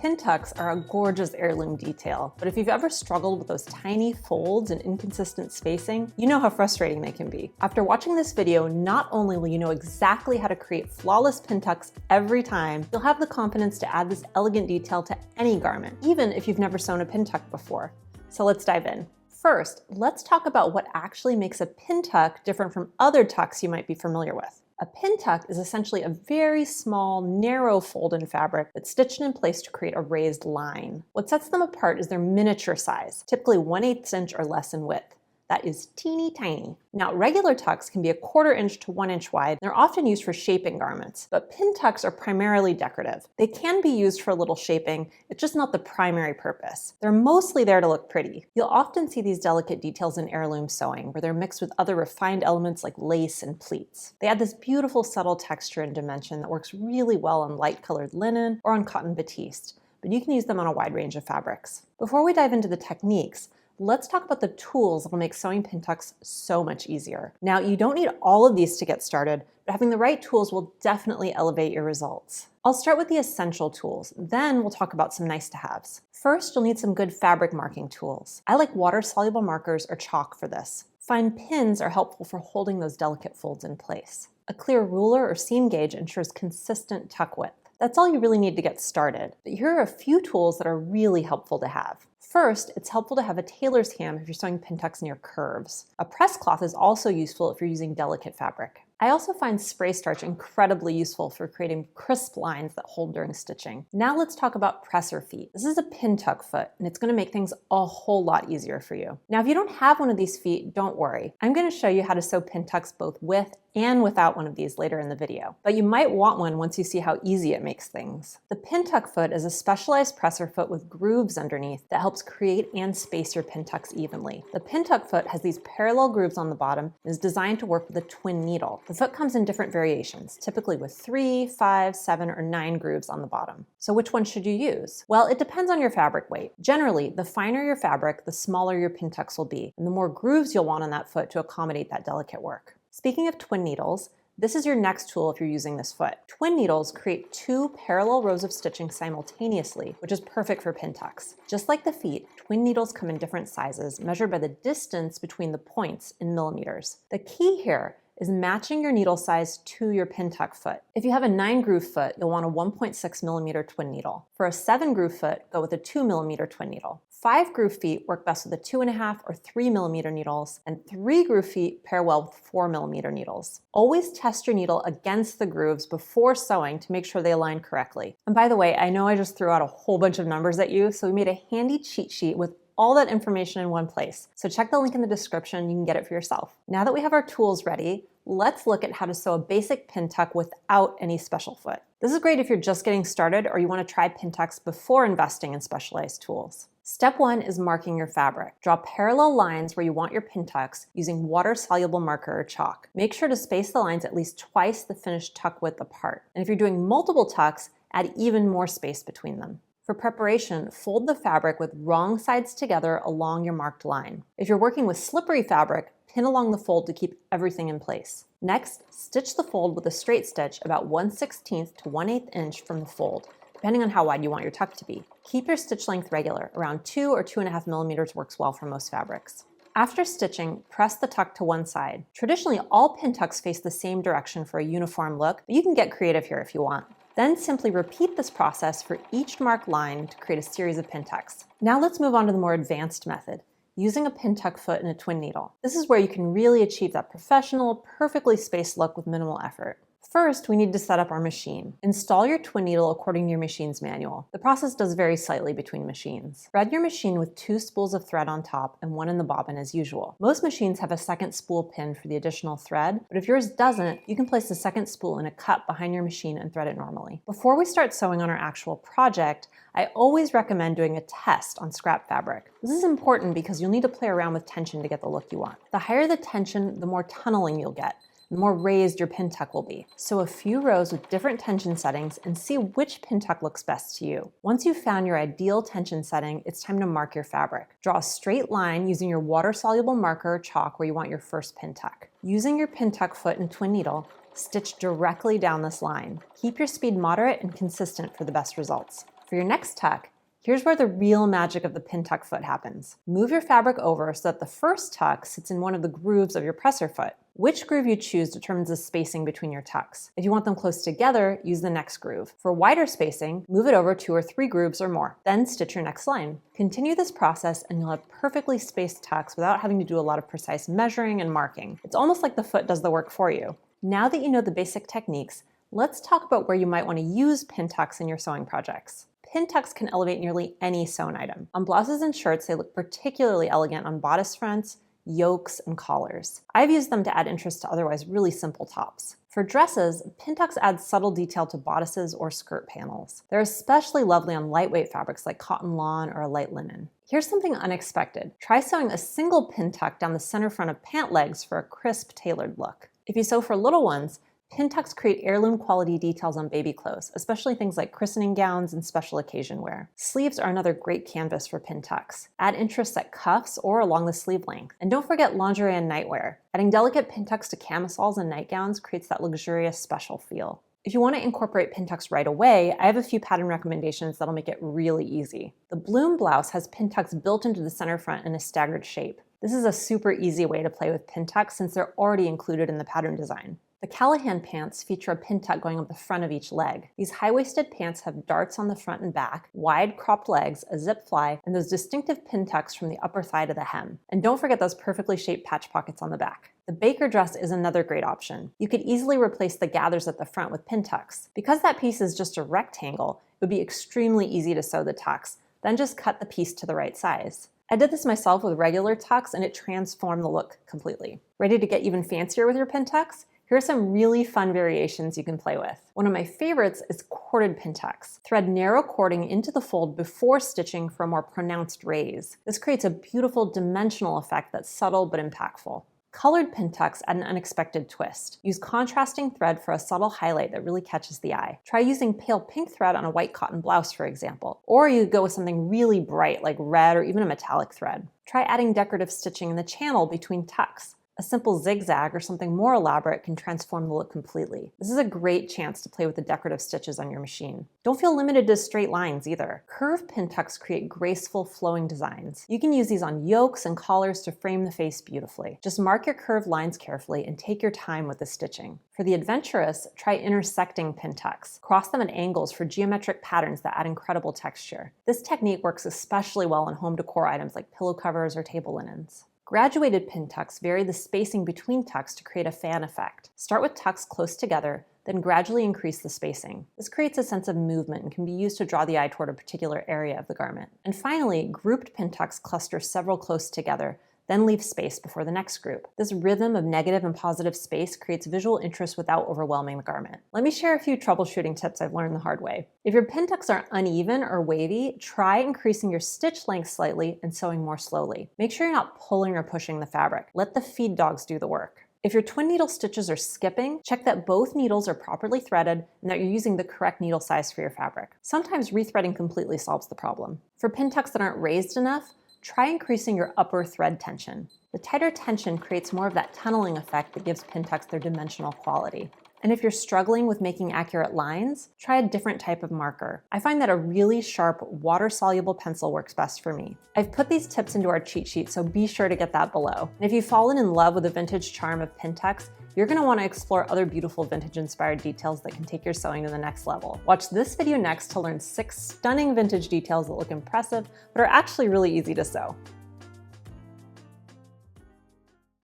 Pintucks are a gorgeous heirloom detail, but if you've ever struggled with those tiny folds and inconsistent spacing, you know how frustrating they can be. After watching this video, not only will you know exactly how to create flawless pintucks every time, you'll have the confidence to add this elegant detail to any garment, even if you've never sewn a pintuck before. So let's dive in. First, let's talk about what actually makes a pintuck different from other tucks you might be familiar with. A pintuck is essentially a very small, narrow fold in fabric that's stitched in place to create a raised line. What sets them apart is their miniature size, typically 1/8 inch or less in width. That is teeny tiny. Now, regular tucks can be 1/4 inch to 1 inch wide. They're often used for shaping garments, but pintucks are primarily decorative. They can be used for a little shaping, it's just not the primary purpose. They're mostly there to look pretty. You'll often see these delicate details in heirloom sewing, where they're mixed with other refined elements like lace and pleats. They add this beautiful subtle texture and dimension that works really well on light-colored linen or on cotton batiste, but you can use them on a wide range of fabrics. Before we dive into the techniques, let's talk about the tools that will make sewing pintucks so much easier. Now, you don't need all of these to get started, but having the right tools will definitely elevate your results. I'll start with the essential tools, then we'll talk about some nice-to-haves. First, you'll need some good fabric marking tools. I like water-soluble markers or chalk for this. Fine pins are helpful for holding those delicate folds in place. A clear ruler or seam gauge ensures consistent tuck width. That's all you really need to get started, but here are a few tools that are really helpful to have. First, it's helpful to have a tailor's ham if you're sewing pintucks near curves. A press cloth is also useful if you're using delicate fabric. I also find spray starch incredibly useful for creating crisp lines that hold during stitching. Now let's talk about presser feet. This is a pintuck foot, and it's going to make things a whole lot easier for you. Now, if you don't have one of these feet, don't worry. I'm going to show you how to sew pintucks both with and without one of these later in the video, but you might want one once you see how easy it makes things. The pintuck foot is a specialized presser foot with grooves underneath that helps create and space your pintucks evenly. The pintuck foot has these parallel grooves on the bottom and is designed to work with a twin needle. The foot comes in different variations, typically with 3, 5, 7, or 9 grooves on the bottom. So which one should you use? Well, it depends on your fabric weight. Generally, the finer your fabric, the smaller your pintucks will be, and the more grooves you'll want on that foot to accommodate that delicate work. Speaking of twin needles, this is your next tool if you're using this foot. Twin needles create 2 parallel rows of stitching simultaneously, which is perfect for pintucks. Just like the feet, twin needles come in different sizes, measured by the distance between the points in millimeters. The key here is matching your needle size to your pintuck foot. If you have a 9-groove foot, you'll want a 1.6 millimeter twin needle. For a 7-groove foot, go with a 2 millimeter twin needle. 5-groove feet work best with a 2.5 or 3 millimeter needles, and 3-groove feet pair well with 4 millimeter needles. Always test your needle against the grooves before sewing to make sure they align correctly. And by the way, I know I just threw out a whole bunch of numbers at you, so we made a handy cheat sheet with all that information in one place. So check the link in the description, you can get it for yourself. Now that we have our tools ready, let's look at how to sew a basic pintuck without any special foot. This is great if you're just getting started or you want to try pintucks before investing in specialized tools. Step 1 is marking your fabric. Draw parallel lines where you want your pintucks using water-soluble marker or chalk. Make sure to space the lines at least twice the finished tuck width apart. And if you're doing multiple tucks, add even more space between them. For preparation, fold the fabric with wrong sides together along your marked line. If you're working with slippery fabric, pin along the fold to keep everything in place. Next, stitch the fold with a straight stitch about 1/16 to 1/8 inch from the fold, depending on how wide you want your tuck to be. Keep your stitch length regular. Around 2 or 2.5 millimeters works well for most fabrics. After stitching, press the tuck to one side. Traditionally, all pintucks face the same direction for a uniform look, but you can get creative here if you want. Then simply repeat this process for each marked line to create a series of pintucks. Now let's move on to the more advanced method, using a pintuck foot and a twin needle. This is where you can really achieve that professional, perfectly spaced look with minimal effort. First, we need to set up our machine. Install your twin needle according to your machine's manual. The process does vary slightly between machines. Thread your machine with 2 spools of thread on top and 1 in the bobbin as usual. Most machines have a second spool pin for the additional thread, but if yours doesn't, you can place the second spool in a cup behind your machine and thread it normally. Before we start sewing on our actual project, I always recommend doing a test on scrap fabric. This is important because you'll need to play around with tension to get the look you want. The higher the tension, the more tunneling you'll get, the more raised your pintuck will be. Sew a few rows with different tension settings and see which pintuck looks best to you. Once you've found your ideal tension setting, it's time to mark your fabric. Draw a straight line using your water-soluble marker or chalk where you want your first pintuck. Using your pintuck foot and twin needle, stitch directly down this line. Keep your speed moderate and consistent for the best results. For your next tuck, here's where the real magic of the pintuck foot happens. Move your fabric over so that the first tuck sits in one of the grooves of your presser foot. Which groove you choose determines the spacing between your tucks. If you want them close together, use the next groove. For wider spacing, move it over 2 or 3 grooves or more. Then stitch your next line. Continue this process and you'll have perfectly spaced tucks without having to do a lot of precise measuring and marking. It's almost like the foot does the work for you. Now that you know the basic techniques, let's talk about where you might want to use pintucks in your sewing projects. Pintucks can elevate nearly any sewn item. On blouses and shirts, they look particularly elegant on bodice fronts, yokes, and collars. I've used them to add interest to otherwise really simple tops. For dresses, pintucks add subtle detail to bodices or skirt panels. They're especially lovely on lightweight fabrics like cotton lawn or a light linen. Here's something unexpected. Try sewing a single pintuck down the center front of pant legs for a crisp, tailored look. If you sew for little ones, pintucks create heirloom quality details on baby clothes, especially things like christening gowns and special occasion wear. Sleeves are another great canvas for pintucks. Add interest at cuffs or along the sleeve length. And don't forget lingerie and nightwear. Adding delicate pintucks to camisoles and nightgowns creates that luxurious special feel. If you want to incorporate pintucks right away, I have a few pattern recommendations that'll make it really easy. The Bloom blouse has pintucks built into the center front in a staggered shape. This is a super easy way to play with pintucks since they're already included in the pattern design. The Callahan pants feature a pintuck going up the front of each leg. These high-waisted pants have darts on the front and back, wide cropped legs, a zip fly, and those distinctive pintucks from the upper thigh to the hem. And don't forget those perfectly shaped patch pockets on the back. The Baker dress is another great option. You could easily replace the gathers at the front with pintucks. Because that piece is just a rectangle, it would be extremely easy to sew the tucks, then just cut the piece to the right size. I did this myself with regular tucks and it transformed the look completely. Ready to get even fancier with your pintucks? Here are some really fun variations you can play with. One of my favorites is corded pintucks. Thread narrow cording into the fold before stitching for a more pronounced raise. This creates a beautiful dimensional effect that's subtle but impactful. Colored pintucks add an unexpected twist. Use contrasting thread for a subtle highlight that really catches the eye. Try using pale pink thread on a white cotton blouse, for example. Or you could go with something really bright like red or even a metallic thread. Try adding decorative stitching in the channel between tucks. A simple zigzag or something more elaborate can transform the look completely. This is a great chance to play with the decorative stitches on your machine. Don't feel limited to straight lines either. Curved pintucks create graceful, flowing designs. You can use these on yokes and collars to frame the face beautifully. Just mark your curved lines carefully and take your time with the stitching. For the adventurous, try intersecting pintucks. Cross them at angles for geometric patterns that add incredible texture. This technique works especially well on home decor items like pillow covers or table linens. Graduated pintucks vary the spacing between tucks to create a fan effect. Start with tucks close together, then gradually increase the spacing. This creates a sense of movement and can be used to draw the eye toward a particular area of the garment. And finally, grouped pintucks cluster several close together, then leave space before the next group. This rhythm of negative and positive space creates visual interest without overwhelming the garment. Let me share a few troubleshooting tips I've learned the hard way. If your pintucks are uneven or wavy, try increasing your stitch length slightly and sewing more slowly. Make sure you're not pulling or pushing the fabric. Let the feed dogs do the work. If your twin needle stitches are skipping, check that both needles are properly threaded and that you're using the correct needle size for your fabric. Sometimes rethreading completely solves the problem. For pintucks that aren't raised enough, try increasing your upper thread tension. The tighter tension creates more of that tunneling effect that gives pintucks their dimensional quality. And if you're struggling with making accurate lines, try a different type of marker. I find that a really sharp, water-soluble pencil works best for me. I've put these tips into our cheat sheet, so be sure to get that below. And if you've fallen in love with the vintage charm of pintucks, you're going to want to explore other beautiful vintage-inspired details that can take your sewing to the next level. Watch this video next to learn 6 stunning vintage details that look impressive, but are actually really easy to sew.